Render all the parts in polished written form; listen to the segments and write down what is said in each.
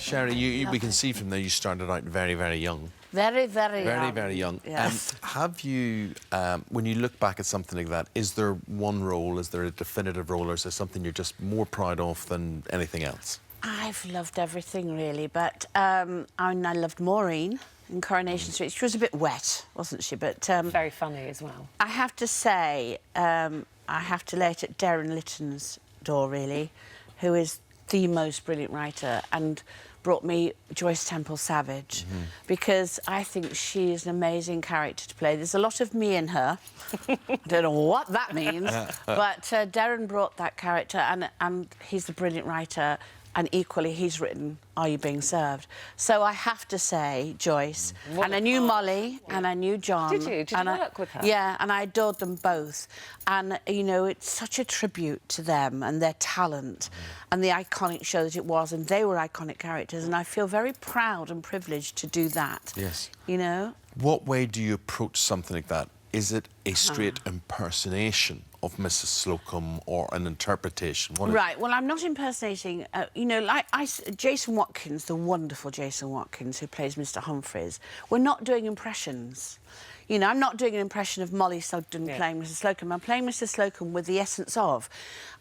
Sherrie, we can see from there you started out very, very young. Very, very young. Very, very young. Yes. Have you, when you look back at something like that, is there one role, is there a definitive role, or is there something you're just more proud of than anything else? I've loved everything, really, but I loved Maureen in Coronation Street. She was a bit wet, wasn't she? But very funny as well. I have to say, I have to lay it at Darren Litton's door, really, who is the most brilliant writer and brought me Joyce Temple Savage, because I think she is an amazing character to play. There's a lot of me in her. I don't know what that means, but Darren brought that character, and he's a brilliant writer, and equally he's written Are You Being Served? So I have to say, Joyce, and I knew Molly, and I knew John. Did you? Did you work with her? Yeah, and I adored them both. And, you know, it's such a tribute to them and their talent and the iconic show that it was, and they were iconic characters, and I feel very proud and privileged to do that. Yes. You know? What way do you approach something like that? Is it a straight impersonation of Mrs Slocombe or an interpretation? Right, well, I'm not impersonating, you know, like Jason Watkins, the wonderful Jason Watkins, who plays Mr Humphreys, we're not doing impressions. You know, I'm not doing an impression of Molly Sugden playing Mrs Slocombe. I'm playing Mrs Slocombe with the essence of.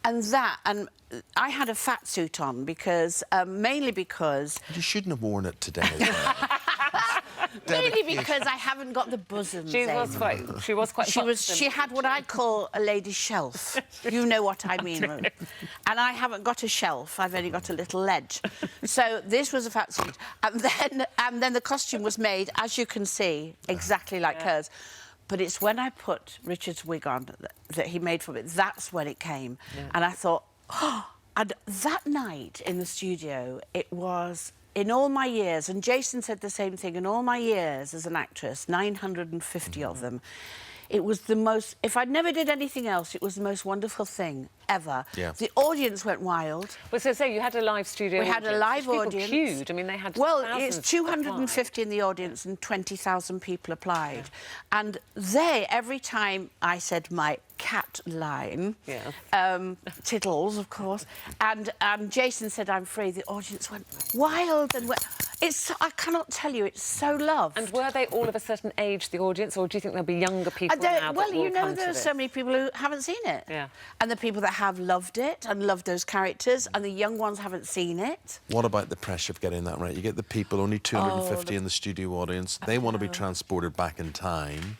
And I had a fat suit on because, mainly because... You shouldn't have worn it today. Mainly because I haven't got the bosoms. She was quite. She had what I call a lady's shelf. You know what I mean. And I haven't got a shelf. I've only got a little ledge. So this was a fat suit, and then the costume was made, as you can see, exactly like hers. But it's when I put Richard's wig on that he made for me. That's when it came, and I thought, oh. And that night in the studio, it was. In all my years, and Jason said the same thing, in all my years as an actress, 950 of them, it was the most... If I never did anything else, it was the most wonderful thing ever. Yeah. The audience went wild. Well, so you had a live studio We had a live audience. People queued. I mean, they had it's 250 in the audience and 20,000 people applied. Yeah. And every time I said my cat line, Tiddles, of course, and Jason said I'm free, the audience went wild and I cannot tell you, it's so loved. And were they all of a certain age, the audience, or do you think there'll be younger people now well, that will you know, come to there's this? so many people who haven't seen it. Yeah. And the people that have loved it and loved those characters, and the young ones haven't seen it. What about the pressure of getting that right? You get the people, only 250 in the studio audience. They want to be transported back in time.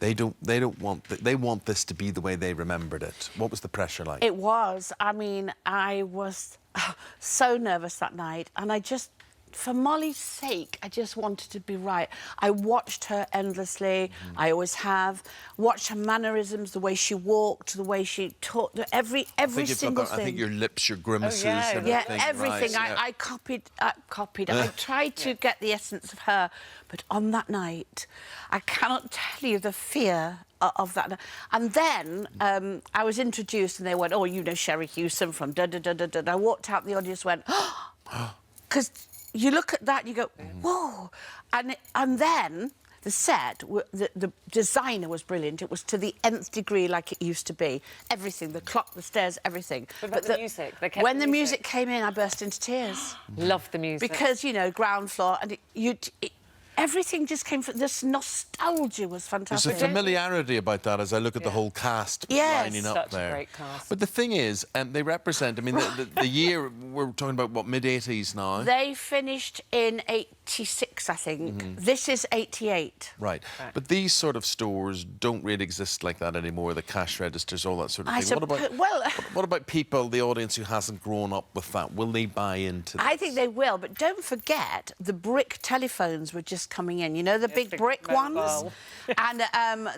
They want this to be the way they remembered it. What was the pressure like? It was. I mean, I was so nervous that night, and I just... For Molly's sake, I just wanted to be right. I watched her endlessly. I always have. Watched her mannerisms, the way she walked, the way she talked, every single thing. I think your lips, your grimaces, everything. Yeah, everything. Right, I copied. I tried to get the essence of her, but on that night, I cannot tell you the fear of that. And then I was introduced, and they went, "Oh, you know Sherrie Hewson from da-da-da-da-da." I walked out, the audience went, "Oh," because... You look at that, you go, whoa. And then the set, the designer was brilliant. It was to the nth degree like it used to be. Everything, the clock, the stairs, everything. But the music? When the music came in, I burst into tears. Loved the music. Because, you know, ground floor, and everything just came from... This nostalgia was fantastic. There's a familiarity about that as I look at the whole cast lining up Such there. A great cast. But the thing is, they represent... I mean, the year... We're talking about, what, mid-80s now? They finished in 86, I think. This is 88. Right. But these sort of stores don't really exist like that anymore, the cash registers, all that sort of thing. What about people, the audience who hasn't grown up with that? Will they buy into this? I think they will, but don't forget, the brick telephones were just coming in. You know, the big brick ones? And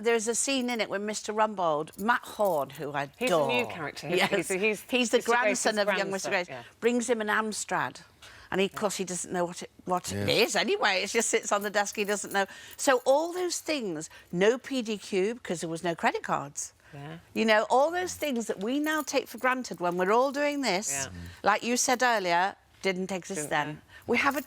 there's a scene in it with Mr Rumbold, Matt Horn, who I adore. He's a new character. Yes. He's the grandson of young Mr Grace. Yeah. Brings him an Amstrad. And of course, he doesn't know what it is anyway. It just sits on the desk, he doesn't know. So all those things, no PDQ, because there was no credit cards. Yeah. You know, all those things that we now take for granted when we're all doing this, like you said earlier, didn't exist then. We have a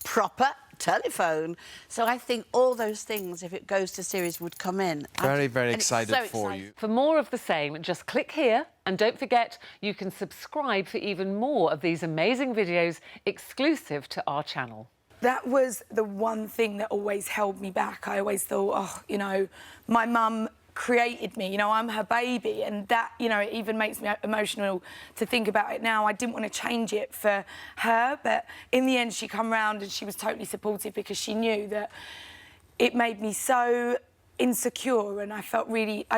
proper telephone. So I think all those things, if it goes to series, would come in. Very, very And it's excited so for exciting. you. For more of the same, just click here, and don't forget you can subscribe for even more of these amazing videos exclusive to our channel. That was the one thing that always held me back. I always thought, oh, you know, my mum created me, you know, I'm her baby, and that, you know, it even makes me emotional to think about it now. I didn't want to change it for her, but in the end she come round and she was totally supportive, because she knew that it made me so insecure, and I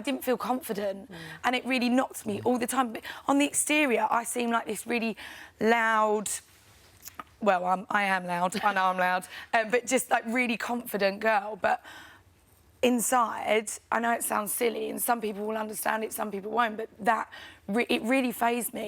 didn't feel confident, and it really knocked me all the time. But on the exterior I seem like this really loud, well, I am loud, I know I'm loud, but just like really confident girl. But inside, I know it sounds silly and some people will understand it, some people won't, but it really fazed me.